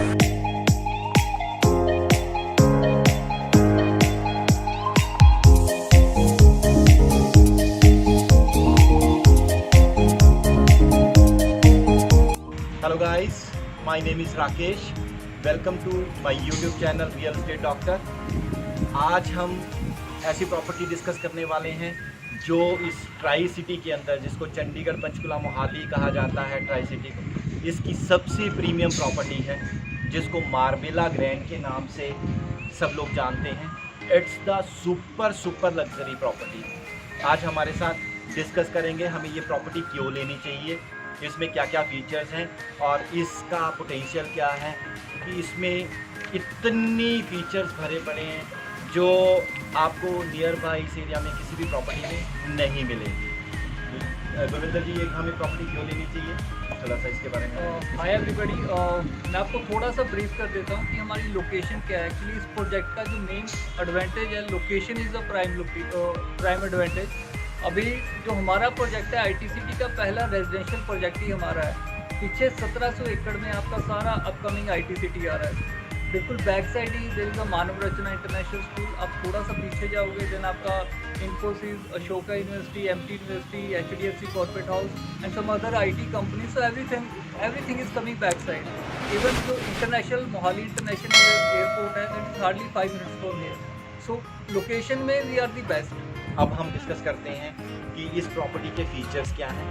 Hello guys, my name is Rakesh. Welcome to my YouTube channel Real Estate Doctor. आज हम ऐसी property discuss करने वाले हैं जो इस ट्राई सिटी के अंदर, जिसको चंडीगढ़ पंचकुला मोहाली कहा जाता है, ट्राई सिटी को, इसकी सबसे प्रीमियम प्रॉपर्टी है जिसको मार्बेला ग्रैंड के नाम से सब लोग जानते हैं। It's the super luxury property. आज हमारे साथ डिस्कस करेंगे हमें ये प्रॉपर्टी क्यों लेनी चाहिए, इसमें क्या क्या फीचर्स हैं और इसका पोटेंशियल क्या है, कि इसमें इतनी फीचर्स भरे पड़े हैं जो आपको नियर बाई इस एरिया में किसी भी प्रॉपर्टी में नहीं मिलेगी। गोविंदर जी, ये हमें प्रॉपर्टी क्यों लेनी चाहिए, थोड़ा सा इसके बारे में। हाय एवरीबॉडी, मैं आपको थोड़ा सा ब्रीफ कर देता हूँ कि हमारी लोकेशन क्या है। एक्चुअली इस प्रोजेक्ट का जो मेन एडवांटेज है, location is the prime advantage. अभी जो हमारा प्रोजेक्ट है ITCT का पहला रेजिडेंशियल प्रोजेक्ट ही हमारा है। पीछे 1700 एकड़ में आपका सारा अपकमिंग ITCT आ रहा है। बिल्कुल बैक साइड ही there is a Manav Rachna international school. आप थोड़ा सा पीछे जाओगे देन आपका Infosys, Ashoka university, MT university, HDFC corporate house and some other IT company. So everything is coming back side. Even जो इंटरनेशनल मोहाली इंटरनेशनल एयरपोर्ट है, that is hardly 5 minutes from here. So location में we are the best. अब हम discuss करते हैं कि इस property के फीचर्स क्या हैं।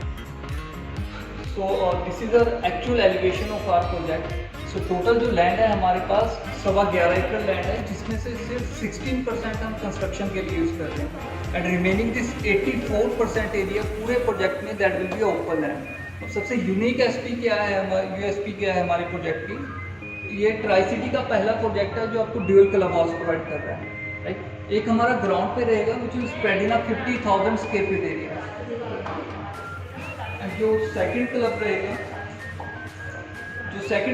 So this is the actual elevation of our project. So total जो लैंड है हमारे पास 11.25 एकड़ लैंड है, जिसमें से सिर्फ 16% हम कंस्ट्रक्शन के लिए यूज़ करते हैं एंड रिमेनिंग दिस 84% एरिया पूरे प्रोजेक्ट में that will be open land. अब सबसे यूनिक USP क्या है हमारे प्रोजेक्ट की, ये ट्राई सिटी का पहला प्रोजेक्ट है जो आपको ड्यूल क्लब हाउस प्रोवाइड कर रहा है। राइट, एक हमारा ग्राउंड पे रहेगा which is spread in 50,000 square feet area. जो सेकंड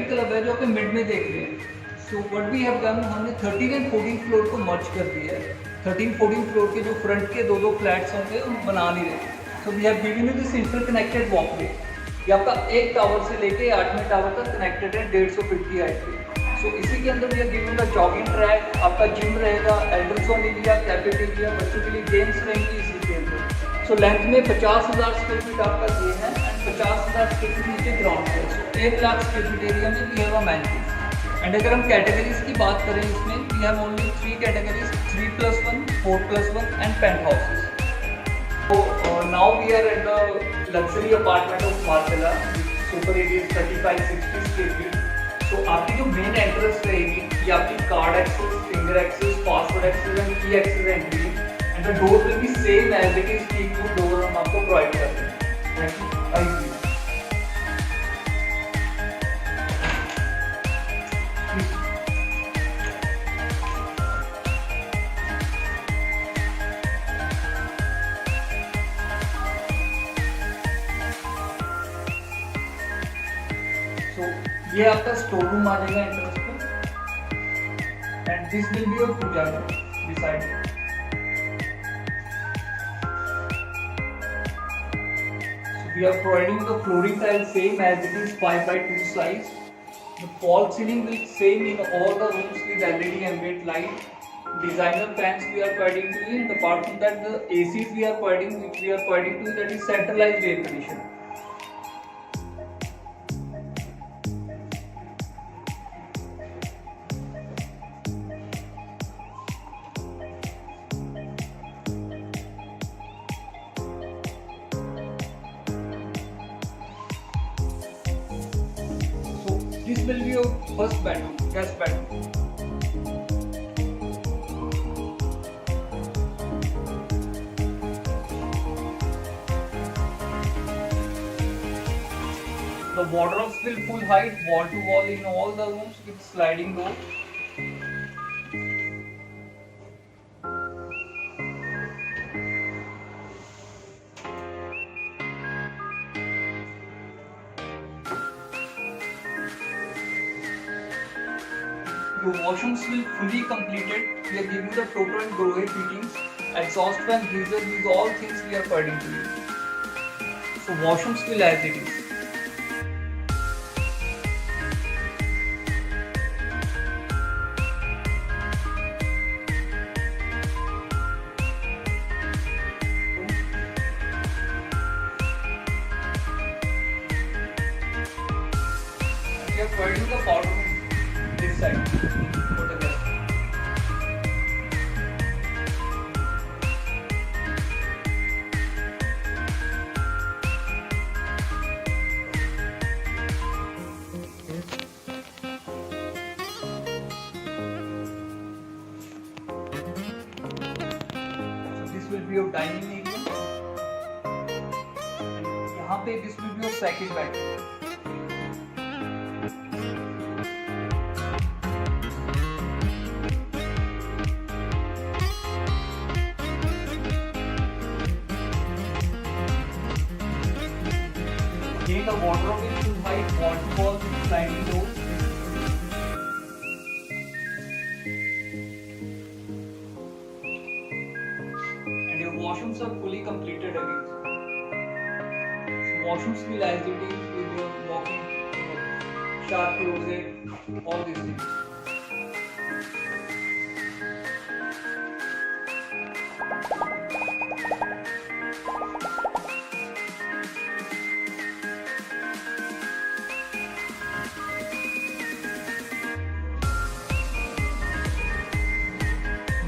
क्लब है जो आपके मिड में देख रहे हैं, so what we have done, हमने 13 एंड 14 फ्लोर को मर्ज कर दिया है। 13-14 फ्लोर के जो फ्रंट के दो फ्लैट्स होंगे हम बना नहीं रहे। So we have given you this interconnected walkway. ये आपका एक टावर से लेके 8वें टावर तक कनेक्टेड है 150 फीट की हाइट पे। सो इसी के अंदर we are given the jogging track, आपका जिम रहेगा, एल्ट्रासाउंड एरिया, कैफेटेरिया, बच्चों के लिए गेम्स रहेंगी इसी के अंदर। सो लेंथ में 50,000 स्क्वायर फीट आपका ये है एंड 50,000 स्क्वायर फीट नीचे ग्राउंड है। So 1 lakh square feet area में वी हैव अमेनिटीज। एंड अगर हम कैटेगरीज की बात करें, इसमें we have only 3 categories, 3+1, 4+1 and penthouses. So now we are at the luxury apartment of Marcella, super area 35-60 square feet. So आपकी जो main entrance रहेगी, ये आपकी card access, finger access, password access and key access entry and the door will be same as it is teak to door हम आपको provide करते हैं। Thank you. ये आपका स्टोर रूम आ जाएगा एंट्रेंस पे and this will be your puja room beside. So we are providing the flooring tile same as it is 5x2 size. The fall ceiling will same in all the rooms with LED ambient light. Designer fans we are providing to you, and apart from that the ACs we are providing to you, that is centralized air conditioning. This will be your first bedroom, guest bedroom. The wardrobes will full height, wall to wall in all the rooms with sliding door. Your washrooms will fully completed. We are giving the total and grow fittings, exhaust fan, geyser, these all things we are providing to you. So washrooms will as it is. we are providing the powder room this side for the guest. This will be your dining area. And यहाँ पे this will be your second bedroom. Again, the wardrobe is full height, waterfall, sliding doors. And your washrooms are fully completed again. So washrooms will as it is with your walk-in shower closet, all these things.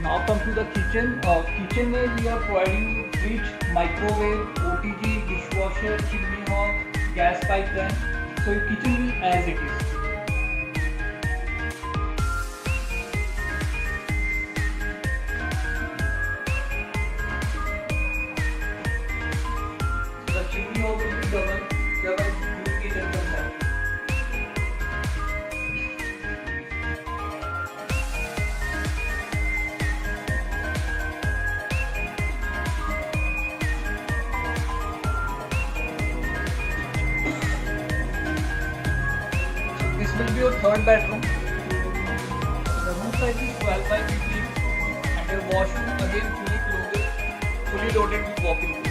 Now come to the kitchen. Kitchen में we are providing fridge, microwave, OTG, dishwasher, chimney hob, gas pipeline. So your kitchen will as it is. The chimney hob will be double kitchen concept. This will be your third bedroom. The room size is 12 by 15 and your washroom again fully loaded with walk-in closet.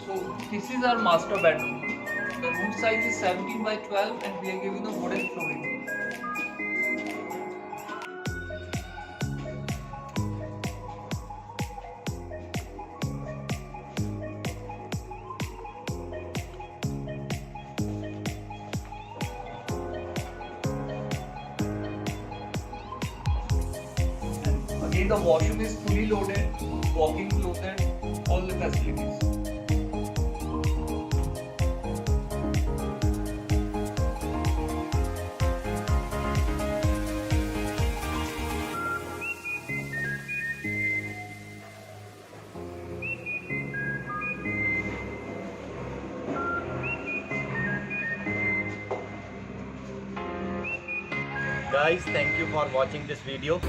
So this is our master bedroom. The room size is 17 by 12 and we are giving a wooden flooring. And again the washroom is fully loaded, walk-in closet, all the facilities. Guys, thank you for watching this video.